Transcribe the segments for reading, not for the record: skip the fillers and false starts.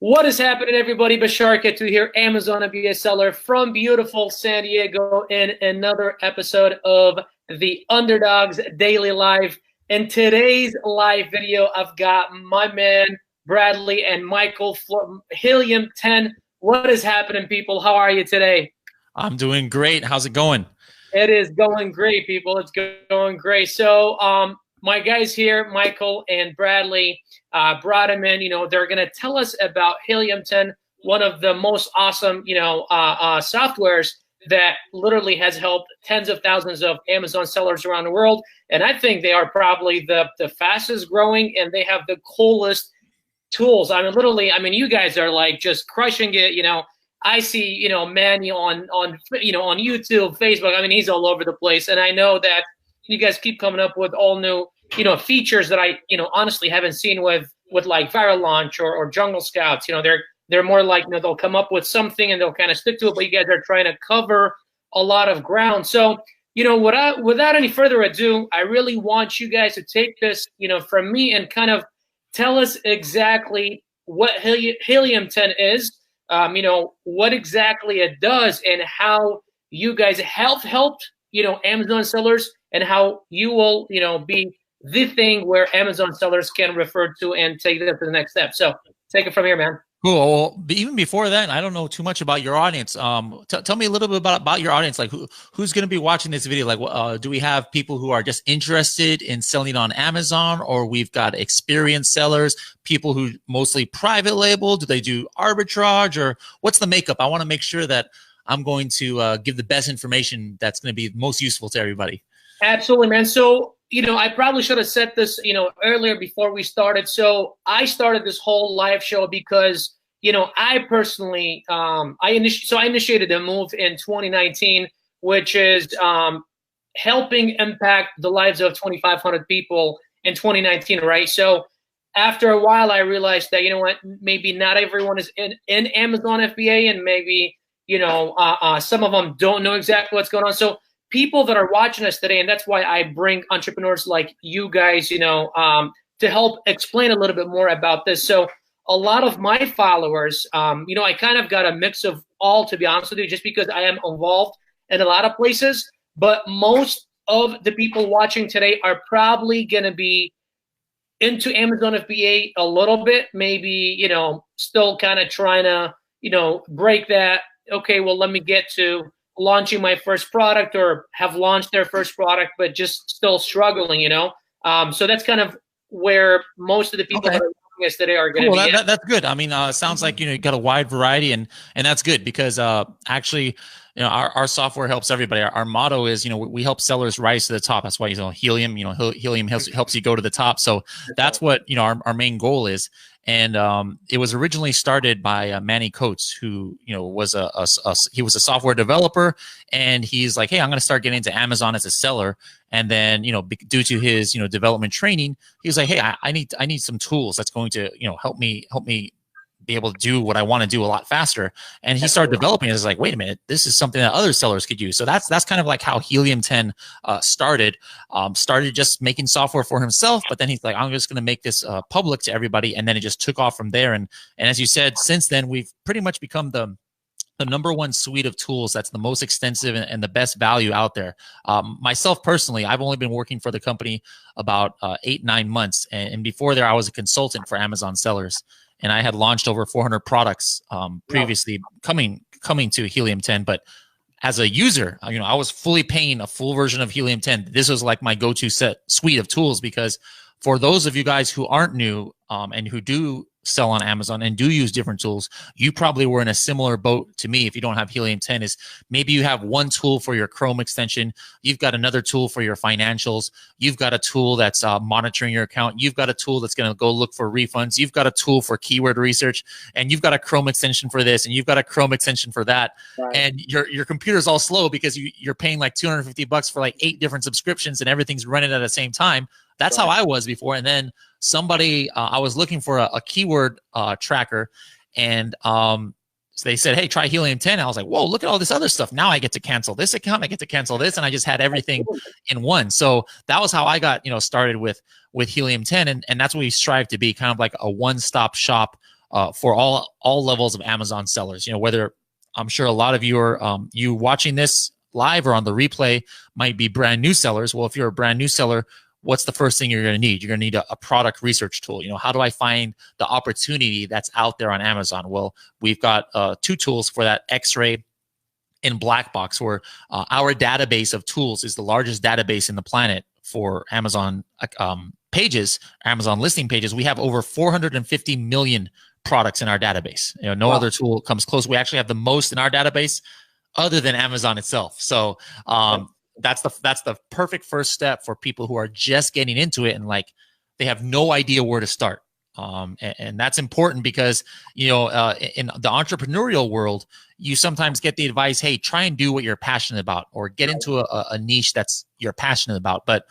What is happening, everybody? Bashar Ketu here, Amazon FBA seller from beautiful San Diego in another episode of the Underdogs Daily Live. In today's live video, I've got my man, Bradley and Michael from Helium 10. What is happening, people? How are you today? I'm doing great. How's it going? It is going great, people. It's going great. So, my guys here, Michael and Bradley, brought them in. They're going to tell us about Helium 10, one of the most awesome, softwares that literally has helped tens of thousands of Amazon sellers around the world. And I think they are probably the fastest growing, and they have the coolest tools. Literally, you guys are like just crushing it. I see, Manny on YouTube, Facebook. He's all over the place. And I know that you guys keep coming up with all new, features that I, honestly haven't seen with like Viral Launch or Jungle Scouts. They're more like, they'll come up with something and they'll kind of stick to it, but you guys are trying to cover a lot of ground. So, without any further ado, I really want you guys to take this, from me and kind of tell us exactly what Helium 10 is. What exactly it does and how you guys helped, Amazon sellers, and how you will, be the thing where Amazon sellers can refer to and take it to the next step. So take it from here, man. Cool. Well, even before that, I don't know too much about your audience. Tell me a little bit about your audience. Like who's going to be watching this video? Like, do we have people who are just interested in selling on Amazon, or we've got experienced sellers, people who mostly private label? Do they do arbitrage, or what's the makeup? I want to make sure that I'm going to give the best information that's going to be most useful to everybody. Absolutely, man. So, I probably should have said this, earlier before we started. So I started this whole live show because, I personally, I initiated a move in 2019, which is helping impact the lives of 2,500 people in 2019, right? So after a while, I realized that, maybe not everyone is in Amazon FBA, and maybe, some of them don't know exactly what's going on. So people that are watching us today, and that's why I bring entrepreneurs like you guys, to help explain a little bit more about this. So a lot of my followers, I kind of got a mix of all, to be honest with you, just because I am involved in a lot of places. But most of the people watching today are probably going to be into Amazon FBA a little bit, maybe, still kind of trying to, break that. Okay, well, let me get to launching my first product, or have launched their first product, but just still struggling, So that's kind of where most of the people that are watching us today are going to be. That's good. Sounds like, you got a wide variety, and that's good because actually, our software helps everybody. Our motto is, we help sellers rise to the top. That's why, Helium, Helium helps you go to the top. So that's what, our main goal is. And it was originally started by Manny Coates, who was he was a software developer, and he's like, hey, I'm going to start getting into Amazon as a seller. And then due to his development training, he was like, hey, I need some tools that's going to help me be able to do what I want to do a lot faster. And he started developing it. It's like, wait a minute, this is something that other sellers could use. So that's kind of like how Helium 10 started. Started just making software for himself, but then he's like, I'm just going to make this public to everybody. And then it just took off from there. And as you said, since then, we've pretty much become the #1 suite of tools that's the most extensive and the best value out there. Myself personally, I've only been working for the company about 8-9 months. And before there, I was a consultant for Amazon sellers. And I had launched over 400 products previously coming to Helium 10. But as a user, I was fully paying a full version of Helium 10. This was like my go-to suite of tools, because for those of you guys who aren't new and who do sell on Amazon and do use different tools, you probably were in a similar boat to me. If you don't have Helium 10, is maybe you have one tool for your Chrome extension, you've got another tool for your financials, you've got a tool that's monitoring your account, you've got a tool that's going to go look for refunds, you've got a tool for keyword research, and you've got a Chrome extension for this, and you've got a Chrome extension for that. Right. And your computer's all slow because you're paying like $250 for like 8 different subscriptions, and everything's running at the same time. That's how I was before. And then somebody, I was looking for a keyword tracker, and so they said, hey, try Helium 10. I was like, whoa, look at all this other stuff. Now I get to cancel this account, I get to cancel this, and I just had everything in one. So that was how I got started with Helium 10, and that's what we strive to be, kind of like a one-stop shop for all levels of Amazon sellers. Whether I'm sure a lot of you are you watching this live or on the replay might be brand new sellers. Well, if you're a brand new seller, what's the first thing you're going to need? You're going to need a product research tool. How do I find the opportunity that's out there on Amazon? Well, we've got 2 tools for that: Xray and Black Box, where our database of tools is the largest database in the planet for Amazon pages, Amazon listing pages. We have over 450 million products in our database. No other tool comes close. We actually have the most in our database other than Amazon itself. So that's the perfect first step for people who are just getting into it and they have no idea where to start. And that's important because, in the entrepreneurial world, you sometimes get the advice, hey, try and do what you're passionate about, or get into a niche that's you're passionate about. But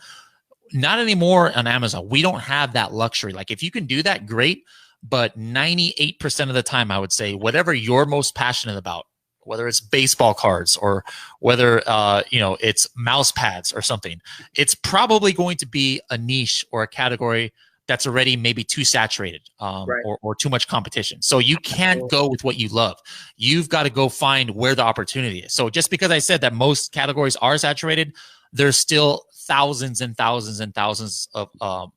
not anymore on Amazon. We don't have that luxury. If you can do that, great. But 98% of the time, I would say, whatever you're most passionate about, whether it's baseball cards or whether it's mouse pads or something, it's probably going to be a niche or a category that's already maybe too saturated or too much competition. So you can't go with what you love. You've got to go find where the opportunity is. So just because I said that most categories are saturated, there's still thousands and thousands and thousands of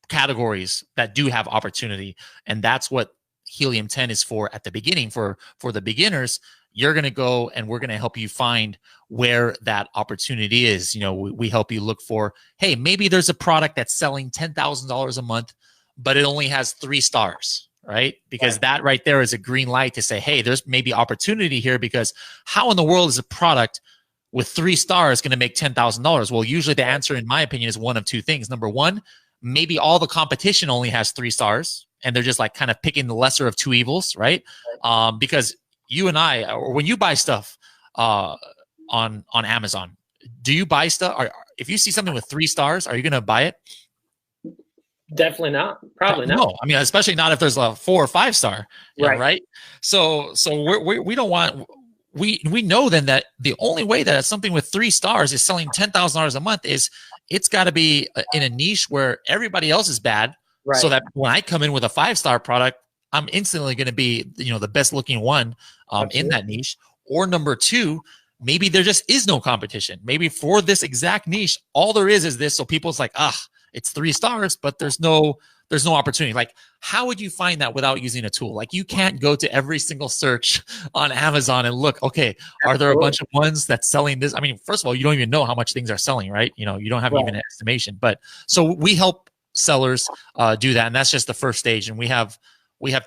categories that do have opportunity. And that's what Helium 10 is for at the beginning. For the beginners, you're going to go and we're going to help you find where that opportunity is. We help you look for, hey, maybe there's a product that's selling $10,000 a month, but it only has 3 stars, right? Because that right there is a green light to say, hey, there's maybe opportunity here, because how in the world is a product with 3 stars going to make $10,000? Well, usually the answer, in my opinion, is one of 2 things. Number one, maybe all the competition only has 3 stars and they're just kind of picking the lesser of 2 evils, right? Because you and I, or when you buy stuff on Amazon, do you buy stuff? Or if you see something with 3 stars, are you going to buy it? Definitely not. Probably not. No, I mean, especially not if there's a 4 or 5 star, right? So we don't want. We know then that the only way that something with 3 stars is selling $10,000 a month is it's got to be in a niche where everybody else is bad, so that when I come in with a 5-star product, I'm instantly going to be the best looking one in that niche. Or number 2, maybe there just is no competition. Maybe for this exact niche, all there is this. So people's it's 3 stars, but there's no opportunity. How would you find that without using a tool? You can't go to every single search on Amazon and look, okay, are there a bunch of ones that's selling this? I mean, first of all, you don't even know how much things are selling, right? You don't have even an estimation. But so we help sellers do that. And that's just the first stage. And we have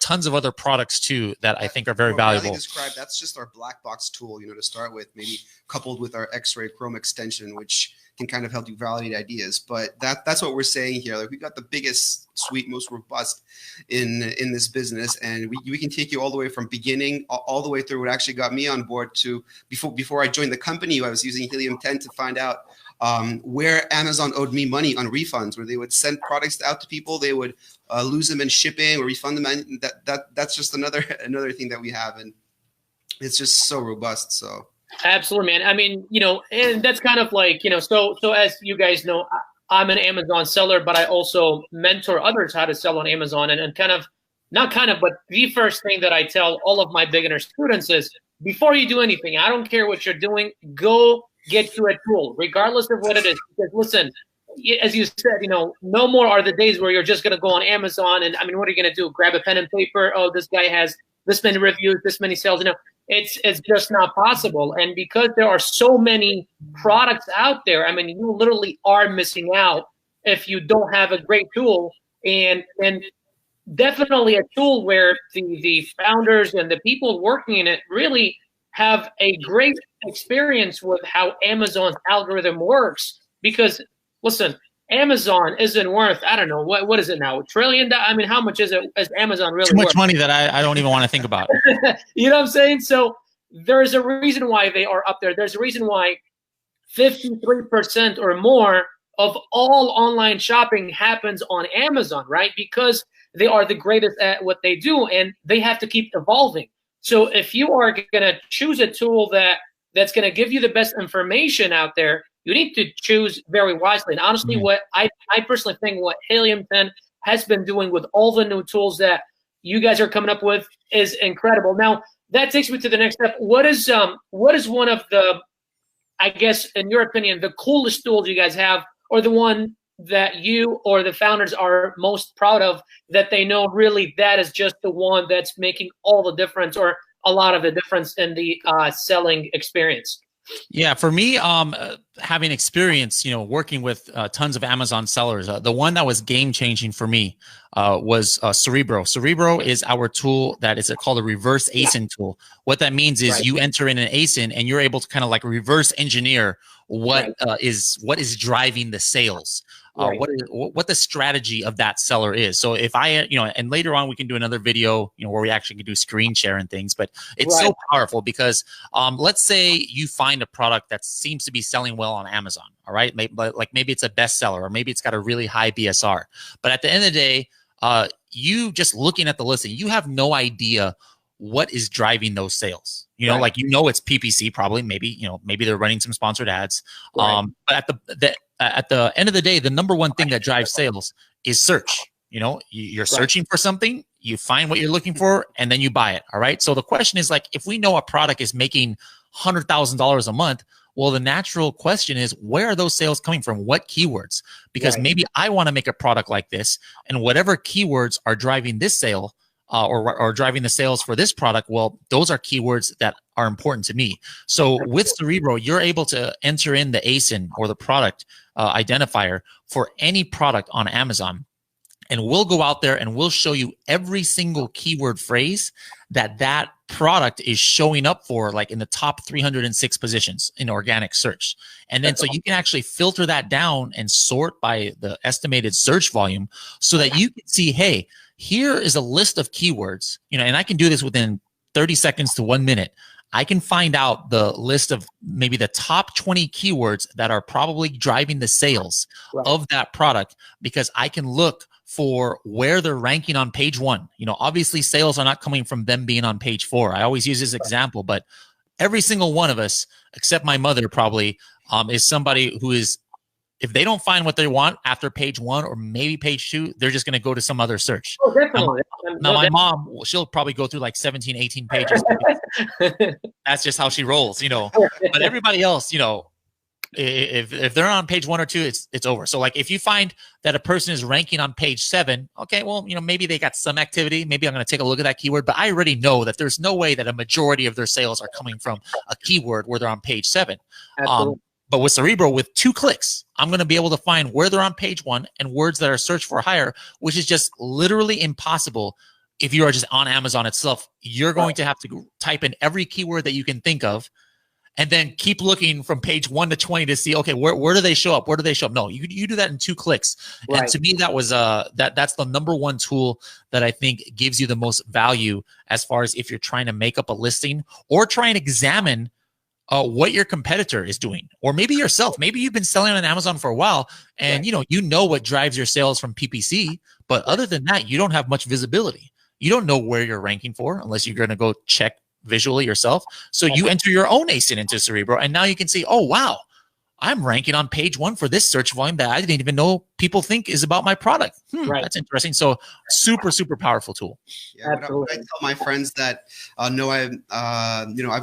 tons of other products too that I think are very valuable. That's just our black box tool, to start with, maybe coupled with our Xray Chrome extension, which can kind of help you validate ideas. But that's what we're saying here. We got the biggest suite, most robust in this business, and we can take you all the way from beginning all the way through. What actually got me on board to before I joined the company, I was using Helium 10 to find out where Amazon owed me money on refunds, where they would send products out to people, they would lose them in shipping or refund them. And that's just another thing that we have, and it's just so robust. So absolutely, man. I mean, and that's kind of so as you guys know, I'm an Amazon seller, but I also mentor others how to sell on Amazon, and but the first thing that I tell all of my beginner students is, before you do anything, I don't care what you're doing, go get you a tool, regardless of what it is. Because listen, as you said, no more are the days where you're just going to go on Amazon and, what are you going to do? Grab a pen and paper. Oh, this guy has this many reviews, this many sales. It's just not possible. And because there are so many products out there, you literally are missing out if you don't have a great tool, and definitely a tool where the founders and the people working in it really have a great experience with how Amazon's algorithm works. Because listen, Amazon isn't worth, I don't know, what is it now, $1 trillion? How much is Amazon really worth? Too much money that I don't even want to think about. You know what I'm saying? So there's a reason why they are up there. There's a reason why 53% or more of all online shopping happens on Amazon, right? Because they are the greatest at what they do, and they have to keep evolving. So if you are going to choose a tool that's going to give you the best information out there, you need to choose very wisely. And honestly, what I personally think what Helium 10 has been doing with all the new tools that, you guys are coming up with is incredible. Now, that takes me to the next step. What is one of the, I guess, in your opinion, the coolest tools you guys have, or the one that you or the founders are most proud of, that they know really that is just the one that's making all the difference, or a lot of the difference in the selling experience? Yeah, for me, having experience, working with tons of Amazon sellers, the one that was game changing for me was Cerebro. Cerebro is our tool that is called a reverse ASIN tool. What that means is you enter in an ASIN and you're able to kind of like reverse engineer what is driving the sales. What the strategy of that seller is. So if I, and later on we can do another video, where we actually can do screen share and things, but it's so powerful because let's say you find a product that seems to be selling well on Amazon. All right. Maybe it's a bestseller, or maybe it's got a really high BSR, but at the end of the day, you just looking at the listing, you have no idea what is driving those sales. It's PPC probably, maybe they're running some sponsored ads. But at the end of the day, the number one thing that drives sales is search. You're searching for something, you find what you're looking for, and then you buy it. All right. So the question is, like, if we know a product is making $100,000 a month, well, the natural question is, where are those sales coming from? What keywords? Because maybe I want to make a product like this, and whatever keywords are driving this sale, or driving the sales for this product, well, those are keywords that are important to me. So with Cerebro, you're able to enter in the ASIN, or the product identifier, for any product on Amazon. And we'll go out there and we'll show you every single keyword phrase that product is showing up for, like in the top 306 positions in organic search. And then so you can actually filter that down and sort by the estimated search volume, so that you can see, hey, here is a list of keywords, and I can do this within 30 seconds to 1 minute. I can find out the list of maybe the top 20 keywords that are probably driving the sales of that product, because I can look for where they're ranking on page 1. Obviously sales are not coming from them being on page 4. I always use this example, but every single one of us, except my mother probably, is somebody who is, if they don't find what they want after page 1 or maybe page 2, they're just going to go to some other search. Oh, definitely. Now my mom, she'll probably go through like 17, 18 pages. That's just how she rolls, But everybody else, if they're on page 1 or 2, it's over. So like if you find that a person is ranking on page 7, okay, well, maybe they got some activity. Maybe I'm going to take a look at that keyword, but I already know that there's no way that a majority of their sales are coming from a keyword where they're on page 7. But with Cerebro, with 2 clicks, I'm going to be able to find where they're on page 1 and words that are searched for higher, which is just literally impossible if you are just on Amazon itself. You're going to have to type in every keyword that you can think of, and then keep looking from page 1 to 20 to see, okay, where do they show up? Where do they show up? No, you do that in 2 clicks. And to me, that was that's the number one tool that I think gives you the most value, as far as if you're trying to make up a listing or try and examine what your competitor is doing, or maybe yourself. Maybe you've been selling on Amazon for a while, and you know what drives your sales from PPC, but other than that, you don't have much visibility. You don't know where you're ranking for unless you're going to go check visually yourself. So you enter your own ASIN into Cerebro, and now you can see, oh wow, I'm ranking on page 1 for this search volume that I didn't even know people think is about my product. That's interesting. So super, super powerful tool. Yeah, I tell my friends that know I've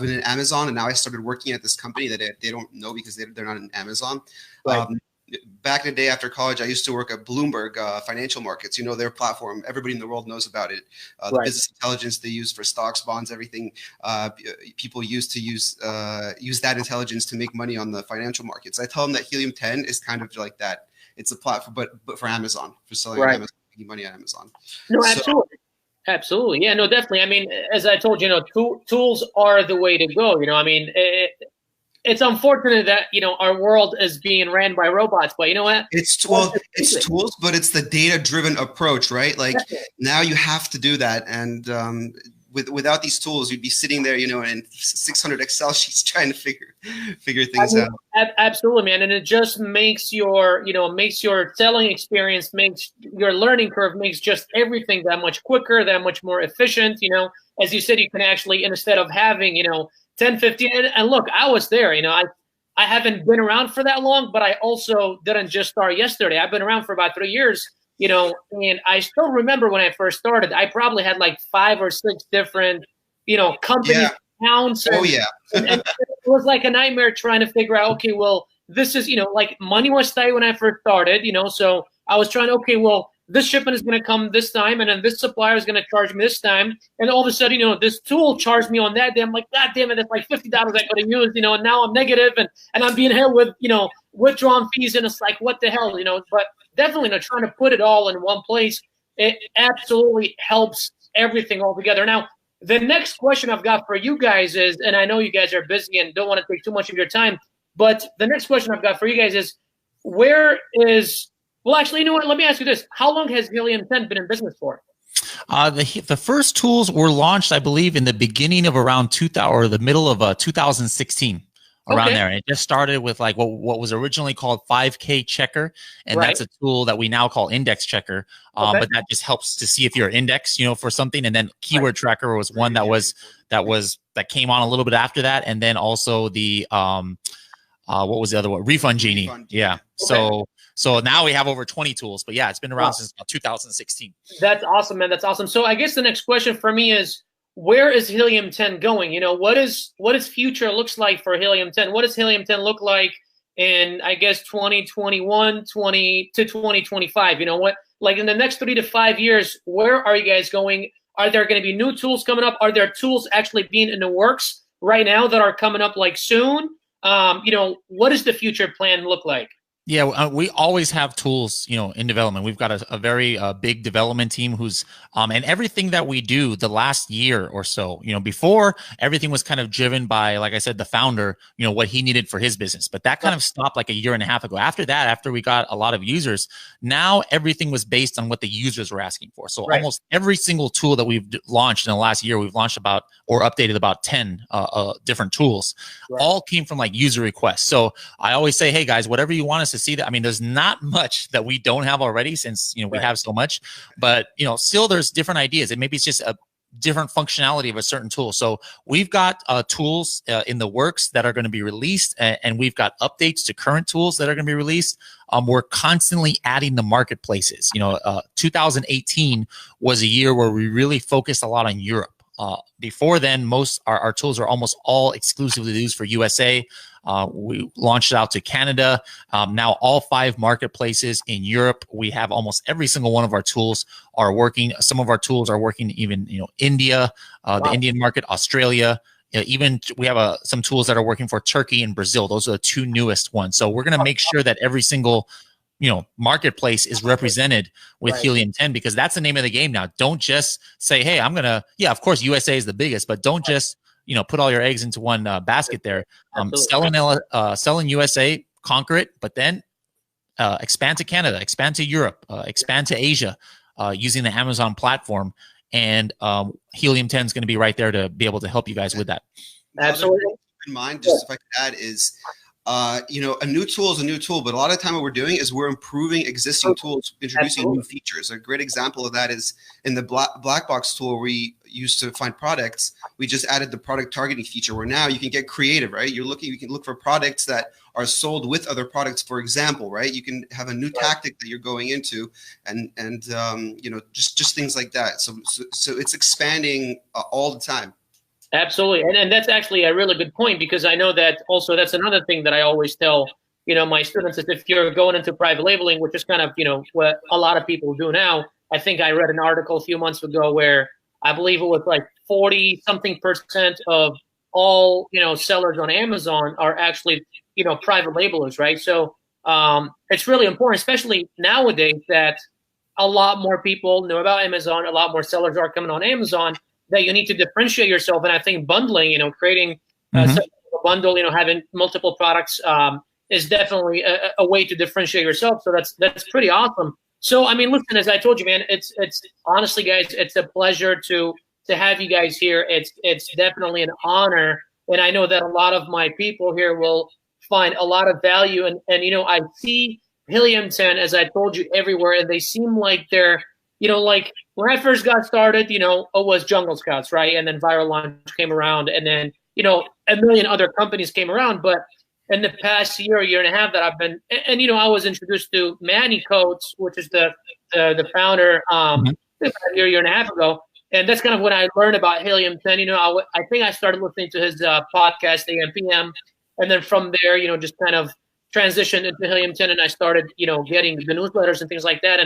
been in Amazon, and now I started working at this company that they don't know because they're not in Amazon. Back in the day after college, I used to work at Bloomberg Financial Markets. Their platform. Everybody in the world knows about it. The business intelligence they use for stocks, bonds, everything. People use that intelligence to make money on the financial markets. I tell them that Helium 10 is kind of like that. It's a platform, but for Amazon, for selling on Amazon, making money on Amazon. No, absolutely. Absolutely. Yeah, no, definitely. I mean, as I told you, tools are the way to go. It's unfortunate that, our world is being ran by robots, but you know what? It's tools, but it's the data-driven approach, right? Like now you have to do that. And without these tools, you'd be sitting there, in 600 Excel sheets trying to figure things out. Absolutely, man. And it just makes your selling experience, makes your learning curve, makes just everything that much quicker, that much more efficient. As you said, you can actually, instead of having, 10, 15, and look, I was there, I haven't been around for that long, but I also didn't just start yesterday. I've been around for about 3 years, and I still remember when I first started, I probably had like 5 or 6 different, companies, accounts. Oh yeah. And it was like a nightmare trying to figure out, okay, well, this is, like money was tight when I first started, so I was trying to, okay, well, this shipment is going to come this time, and then this supplier is going to charge me this time, and all of a sudden, this tool charged me on that day. I'm like, God damn it, that's like $50 I could have used, and now I'm negative, and I'm being hit with, withdrawn fees, and it's like, what the hell, but definitely, trying to put it all in one place, it absolutely helps everything all together. Now, the next question I've got for you guys is, and I know you guys are busy and don't want to take too much of your time, but the next question I've got for you guys is, well, actually, you know what? Let me ask you this. How long has Helium 10 been in business for? The first tools were launched, I believe, in the beginning of around 2000 or the middle of 2016, around there. And it just started with like what was originally called 5K Checker, and that's a tool that we now call Index Checker. But that just helps to see if you're indexed, for something. And then Keyword Tracker was one that came on a little bit after that, and then also the what was the other one? Refund Genie. Yeah. So now we have over 20 tools, but yeah, it's been around since 2016. That's awesome, man. That's awesome. So I guess the next question for me is, where is Helium 10 going? What is future looks like for Helium 10? What does Helium 10 look like in, I guess, 2021, 20 to 2025? What, like in the next 3 to 5 years, where are you guys going? Are there going to be new tools coming up? Are there tools actually being in the works right now that are coming up like soon? What does the future plan look like? Yeah, we always have tools, in development. We've got a very big development team who's, and everything that we do the last year or so, before everything was kind of driven by, like I said, the founder, what he needed for his business. But that kind of stopped like a year and a half ago. After that, after we got a lot of users, now everything was based on what the users were asking for. So almost every single tool that we've launched in the last year, we've launched about or updated about 10 different tools, all came from like user requests. So I always say, hey guys, whatever you want us to see that. I mean, there's not much that we don't have already since, we have so much, but, still there's different ideas, and maybe it's just a different functionality of a certain tool. So we've got tools in the works that are going to be released, and we've got updates to current tools that are going to be released. We're constantly adding the marketplaces. 2018 was a year where we really focused a lot on Europe. Before then, most our tools are almost all exclusively used for USA. We launched it out to Canada. Now all 5 marketplaces in Europe, we have almost every single one of our tools are working. Some of our tools are working even, India, the Indian market, Australia. Even we have some tools that are working for Turkey and Brazil. Those are the 2 newest ones. So we're going to make sure that every single marketplace is represented with Helium 10, because that's the name of the game now. Don't just say, hey, I'm going to, of course, USA is the biggest, but don't just, put all your eggs into one basket there. Sell in USA, conquer it, but then expand to Canada, expand to Europe, expand to Asia using the Amazon platform. And Helium 10 is going to be right there to be able to help you guys with that. Absolutely. Keep in mind, just if I could add, is a new tool is a new tool, but a lot of the time what we're doing is we're improving existing tools, introducing new features. A great example of that is in the black box tool we used to find products. We just added the product targeting feature, where now you can get creative, right? You can look for products that are sold with other products, for example, right? You can have a new tactic that you're going into, and just things like that. So it's expanding all the time. Absolutely. And that's actually a really good point, because I know that also that's another thing that I always tell, my students is, if you're going into private labeling, which is kind of, what a lot of people do now. I think I read an article a few months ago where I believe it was like 40-something% of all, sellers on Amazon are actually, private labelers, right? So it's really important, especially nowadays, that a lot more people know about Amazon, a lot more sellers are coming on Amazon, that you need to differentiate yourself. And I think bundling, creating a bundle, having multiple products is definitely a way to differentiate yourself. So that's pretty awesome. So, I mean, listen, as I told you, man, it's honestly, guys, it's a pleasure to have you guys here. It's definitely an honor. And I know that a lot of my people here will find a lot of value. And I see Helium 10, as I told you, everywhere, and they seem like they're, like when I first got started, it was Jungle Scouts, right? And then Viral Launch came around, and then, a million other companies came around. But in the past year and a half that I've been, and you know, I was introduced to Manny Coates, which is the founder, about a year and a half ago. And that's kind of when I learned about Helium 10. You know, I think I started listening to his podcast, AM PM. And then from there, you know, just kind of transitioned into Helium 10, and I started, you know, getting the newsletters and things like that.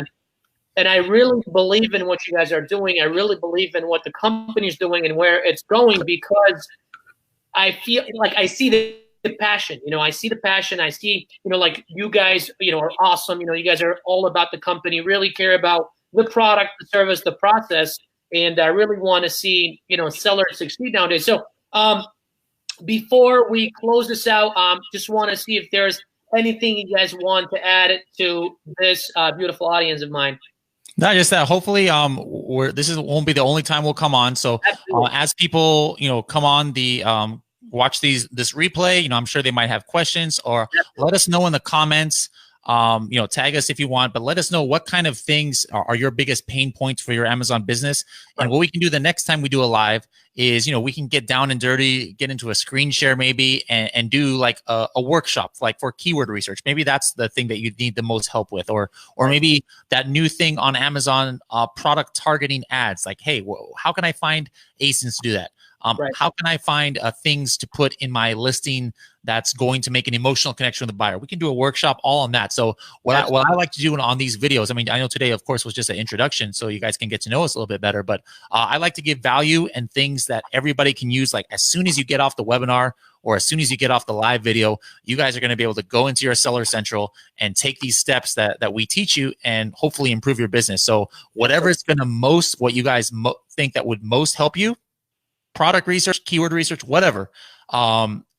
And I really believe in what you guys are doing. I really believe in what the company's doing and where it's going, because I feel like I see the passion. You know, I see the passion. I see, you know, like you guys, you know, are awesome. You know, you guys are all about the company, really care about the product, the service, the process. And I really want to see, you know, sellers succeed nowadays. So before we close this out, just want to see if there's anything you guys want to add to this beautiful audience of mine. Not just that. Hopefully, won't be the only time we'll come on. So as people, you know, come on the watch this replay, you know, I'm sure they might have questions, or let us know in the comments. You know, tag us if you want, but let us know what kind of things are your biggest pain points for your Amazon business. And what we can do the next time we do a live is, you know, we can get down and dirty, get into a screen share maybe, and do like a workshop, like for keyword research. Maybe that's the thing that you need the most help with, or maybe that new thing on Amazon, product targeting ads. Like, hey, how can I find ASINs to do that? How can I find things to put in my listing that's going to make an emotional connection with the buyer? We can do a workshop all on that. So what I like to do on these videos, I mean, I know today, of course, was just an introduction, so you guys can get to know us a little bit better. But I like to give value and things that everybody can use. Like as soon as you get off the webinar, or as soon as you get off the live video, you guys are going to be able to go into your Seller Central and take these steps that we teach you, and hopefully improve your business. So whatever is going to what you guys think that would most help you, product research, keyword research, whatever,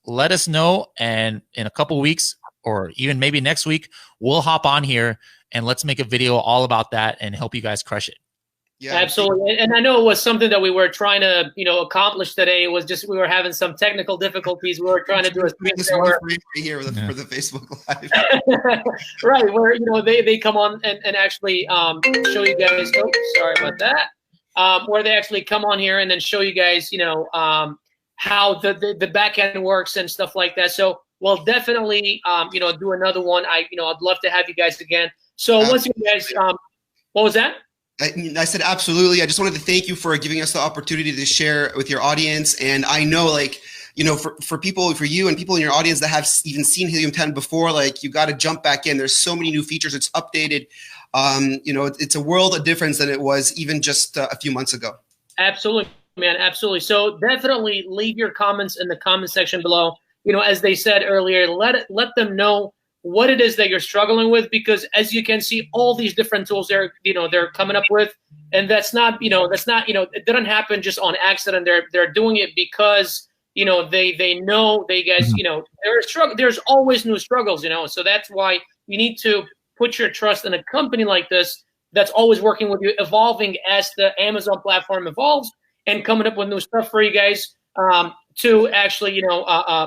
let us know. And in a couple of weeks, or even maybe next week, we'll hop on here and let's make a video all about that and help you guys crush it. Yeah, absolutely. And I know it was something that we were trying to, you know, accomplish today. It was just, we were having some technical difficulties. We were trying to do a screen share here for the Facebook Live. Right, where, you know, they come on and actually show you guys. Oh, sorry about that. Where they actually come on here and then show you guys, you know, how the back end works and stuff like that. So we'll definitely, you know, do another one. I'd love to have you guys again. So once you guys, what was that? I said absolutely. I just wanted to thank you for giving us the opportunity to share with your audience. And I know, like, you know, for you and people in your audience that have even seen Helium 10 before, like, you got to jump back in. There's so many new features. It's updated. You know, it's a world of difference than it was even just a few months ago. Absolutely, man. Absolutely. So definitely leave your comments in the comment section below. You know, as they said earlier, let them know what it is that you're struggling with, because as you can see, all these different tools they're coming up with, and that's not, it didn't happen just on accident. They're doing it because, you know, they know they guys, you know, there's always new struggles, you know, so that's why you need to put your trust in a company like this that's always working with you, evolving as the Amazon platform evolves, and coming up with new stuff for you guys to actually, you know,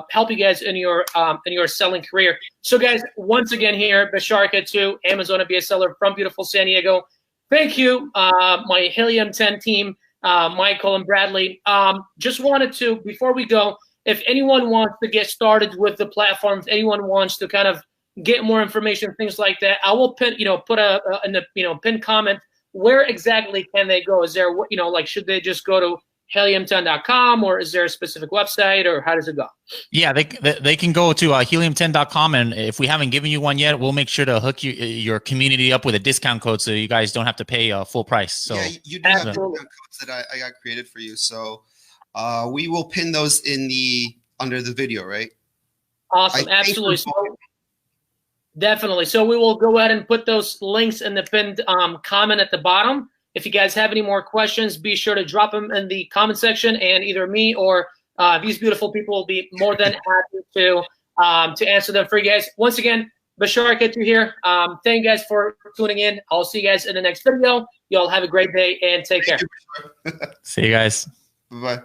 help you guys in your selling career. So, guys, once again here, Basharka to Amazon FBA seller from beautiful San Diego. Thank you, my Helium 10 team, Michael and Bradley. Just wanted to, before we go, if anyone wants to get started with the platform, if anyone wants to kind of get more information, things like that, I will put in the pin comment, where exactly can they go? Is there, you know, like, should they just go to helium10.com, or is there a specific website, or how does it go? Yeah, they can go to helium10.com, and if we haven't given you one yet, we'll make sure to hook your community up with a discount code so you guys don't have to pay full price. So yeah, you do have discount codes that I got created for you. So we will pin those under the video, right? Awesome, absolutely. So, definitely. So we will go ahead and put those links in the pinned comment at the bottom. If you guys have any more questions, be sure to drop them in the comment section, and either me or these beautiful people will be more than happy to answer them for you guys. Once again, Bashar, get you here. Thank you guys for tuning in. I'll see you guys in the next video. Y'all have a great day and take care. See you guys. Bye-bye.